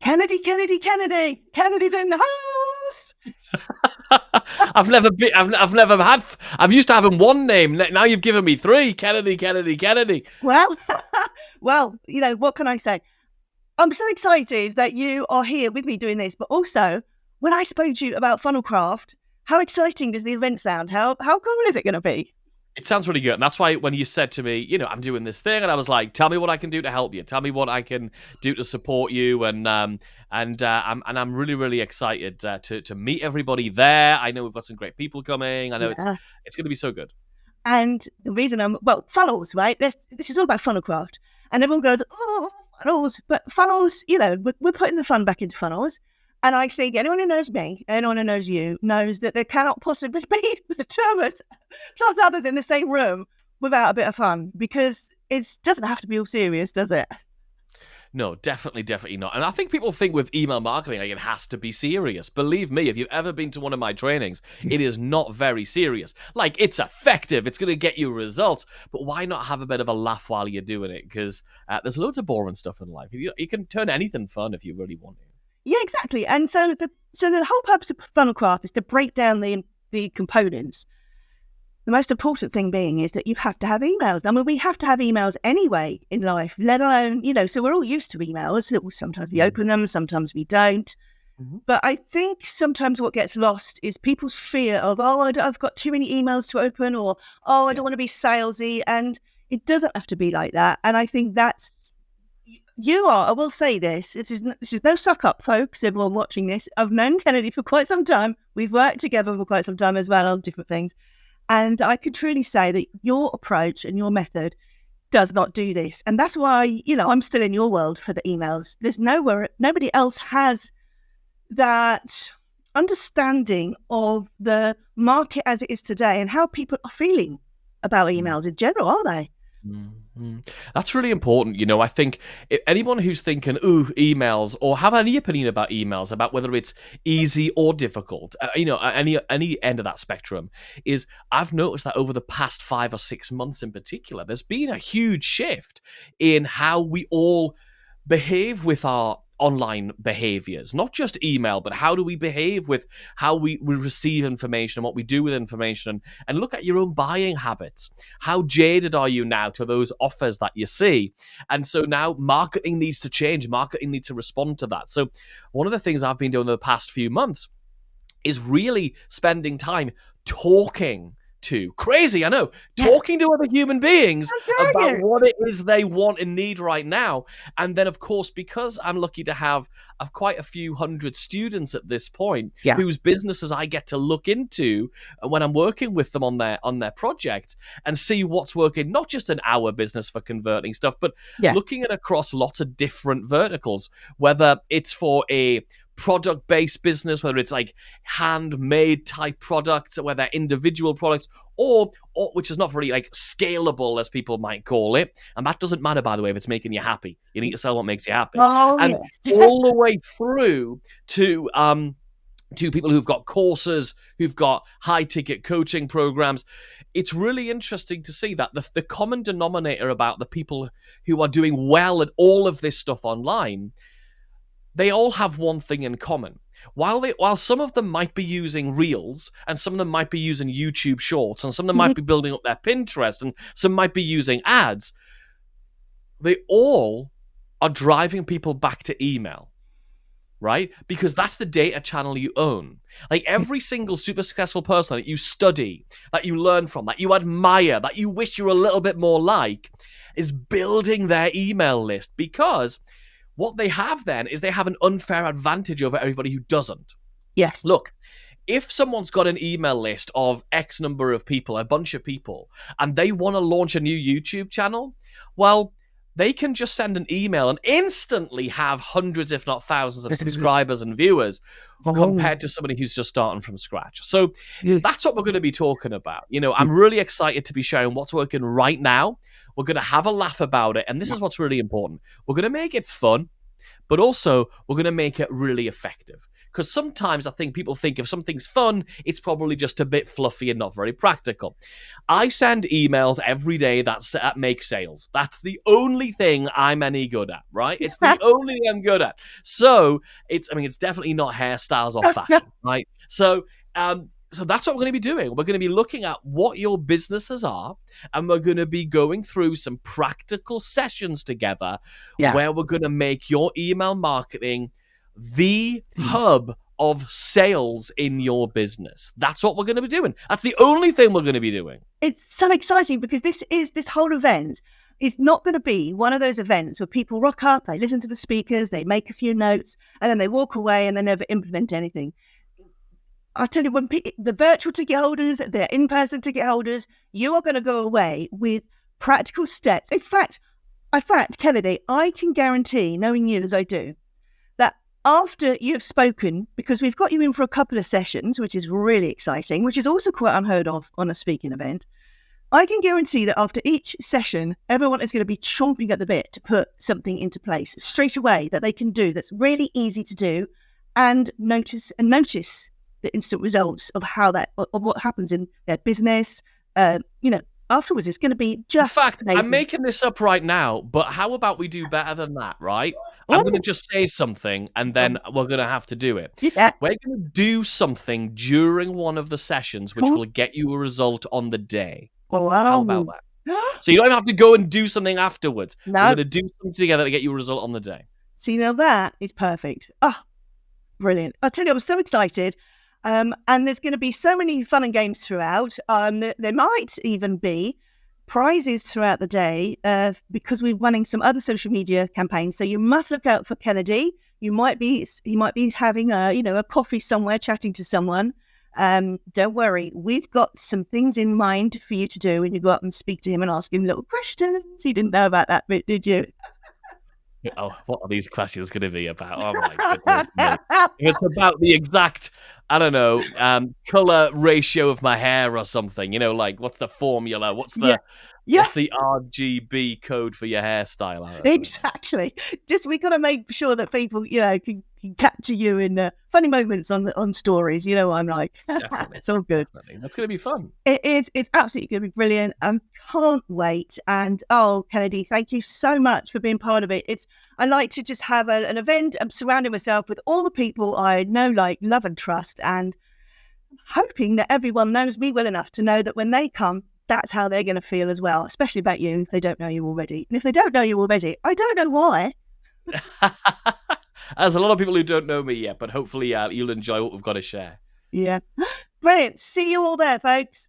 Kennedy's in the house. I've used to having one name. Now you've given me three. Kennedy. Well, what can I say? I'm so excited that you are here with me doing this, but also when I spoke to you about Funnelcraft, how exciting does the event sound? How cool is it going to be? It sounds really good. And that's why when you said to me, I'm doing this thing, and I was like, tell me what I can do to help you. Tell me what I can do to support you. And I'm really, really excited to meet everybody there. I know we've got some great people coming. I know it's going to be so good. And the reason funnels, right? This is all about Funnelcraft. And everyone goes, oh, funnels. But funnels, we're putting the fun back into funnels. And I think anyone who knows me, anyone who knows you, knows that there cannot possibly be the two of us plus others in the same room without a bit of fun, because it doesn't have to be all serious, does it? No, definitely not. And I think people think with email marketing, like, it has to be serious. Believe me, if you've ever been to one of my trainings, it is not very serious. Like, it's effective. It's going to get you results. But why not have a bit of a laugh while you're doing it? Because there's loads of boring stuff in life. You can turn anything fun if you really want to. Yeah, exactly. And so the whole purpose of Funnelcraft is to break down the components. The most important thing being is that you have to have emails. I mean, we have to have emails anyway in life, let alone, so we're all used to emails. Sometimes we open them, sometimes we don't. Mm-hmm. But I think sometimes what gets lost is people's fear of, I've got too many emails to open, or, I don't want to be salesy. And it doesn't have to be like that. And I think I will say this is no suck up, folks, everyone watching this. I've known Kennedy for quite some time. We've worked together for quite some time as well on different things. And I could truly say that your approach and your method does not do this. And that's why, I'm still in your world for the emails. There's nobody else has that understanding of the market as it is today and how people are feeling about emails in general, are they? Mm-hmm. That's really important. I think anyone who's thinking, emails, or have any opinion about emails, about whether it's easy or difficult, any end of that spectrum, I've noticed that over the past 5 or 6 months in particular, there's been a huge shift in how we all behave with our online behaviors, not just email, but how do we behave with how we receive information and what we do with information, and look at your own buying habits. How jaded are you now to those offers that you see? And so now marketing needs to change. Marketing needs to respond to that. So one of the things I've been doing the past few months is really spending time talking to other human beings about what it is they want and need right now. And then, of course, because I'm lucky to have quite a few hundred students at this point, whose businesses I get to look into when I'm working with them on their projects and see what's working, not just in our business for converting stuff, but looking at across lots of different verticals, whether it's for a product-based business, whether it's like handmade type products, whether they're individual products, or which is not very like scalable, as people might call it. And that doesn't matter, by the way, if it's making you happy. You need to sell what makes you happy. All the way through to people who've got courses, who've got high-ticket coaching programs. It's really interesting to see that the common denominator about the people who are doing well at all of this stuff online, they all have one thing in common. While some of them might be using Reels, and some of them might be using YouTube Shorts, and some of them might be building up their Pinterest, and some might be using ads, they all are driving people back to email, right? Because that's the data channel you own. Like every single super successful person that you study, that you learn from, that you admire, that you wish you were a little bit more like, is building their email list, because what they have then is they have an unfair advantage over everybody who doesn't. Yes. Look, if someone's got an email list of X number of people, a bunch of people, and they want to launch a new YouTube channel, well, they can just send an email and instantly have hundreds, if not thousands, of subscribers and viewers compared to somebody who's just starting from scratch. So that's what we're going to be talking about. I'm really excited to be sharing what's working right now. We're going to have a laugh about it. And this is what's really important. We're going to make it fun, but also we're going to make it really effective. Because sometimes I think people think if something's fun, it's probably just a bit fluffy and not very practical. I send emails every day that make sales. That's the only thing I'm any good at, right? It's the only thing I'm good at. So it's definitely not hairstyles or fashion, right? So that's what we're going to be doing. We're going to be looking at what your businesses are, and we're going to be going through some practical sessions together where we're going to make your email marketing the hub of sales in your business. That's what we're going to be doing. That's the only thing we're going to be doing. It's so exciting because this whole event is not going to be one of those events where people rock up, they listen to the speakers, they make a few notes, and then they walk away and they never implement anything. I tell you, when the virtual ticket holders, the in-person ticket holders, you are going to go away with practical steps. In fact, Kennedy, I can guarantee, knowing you as I do, that after you've spoken, because we've got you in for a couple of sessions, which is really exciting, which is also quite unheard of on a speaking event, I can guarantee that after each session, everyone is going to be chomping at the bit to put something into place straight away that they can do that's really easy to do, and notice the instant results of what happens in their business. Afterwards, it's going to be just. In fact, amazing. I'm making this up right now, but how about we do better than that, right? I'm going to just say something, and then we're going to have to do it. Yeah. We're going to do something during one of the sessions, which will get you a result on the day. Wow. How about that? So you don't have to go and do something afterwards. No. We're going to do something together to get you a result on the day. See, now that is perfect. Brilliant. I tell you, I'm so excited. And there's going to be so many fun and games throughout. There might even be prizes throughout the day because we're running some other social media campaigns. So you must look out for Kennedy. He might be having a coffee somewhere, chatting to someone. Don't worry, we've got some things in mind for you to do when you go up and speak to him and ask him little questions. You didn't know about that bit, did you? Oh, what are these questions going to be about? Oh my goodness! It's about the exact, I don't know, color ratio of my hair or something. Like what's the formula? What's the RGB code for your hairstyle? Exactly. Just we got to make sure that people, can capture you in funny moments on stories. You know what I'm like. It's all good. Definitely. That's going to be fun. It is. It's absolutely going to be brilliant. Can't wait. And Kennedy, thank you so much for being part of it. I like to just have an event. I'm surrounding myself with all the people I know, like, love and trust, and hoping that everyone knows me well enough to know that when they come, that's how they're going to feel as well, especially about you if they don't know you already. And if they don't know you already, I don't know why. There's a lot of people who don't know me yet, but hopefully you'll enjoy what we've got to share. Yeah. Brilliant. See you all there, folks.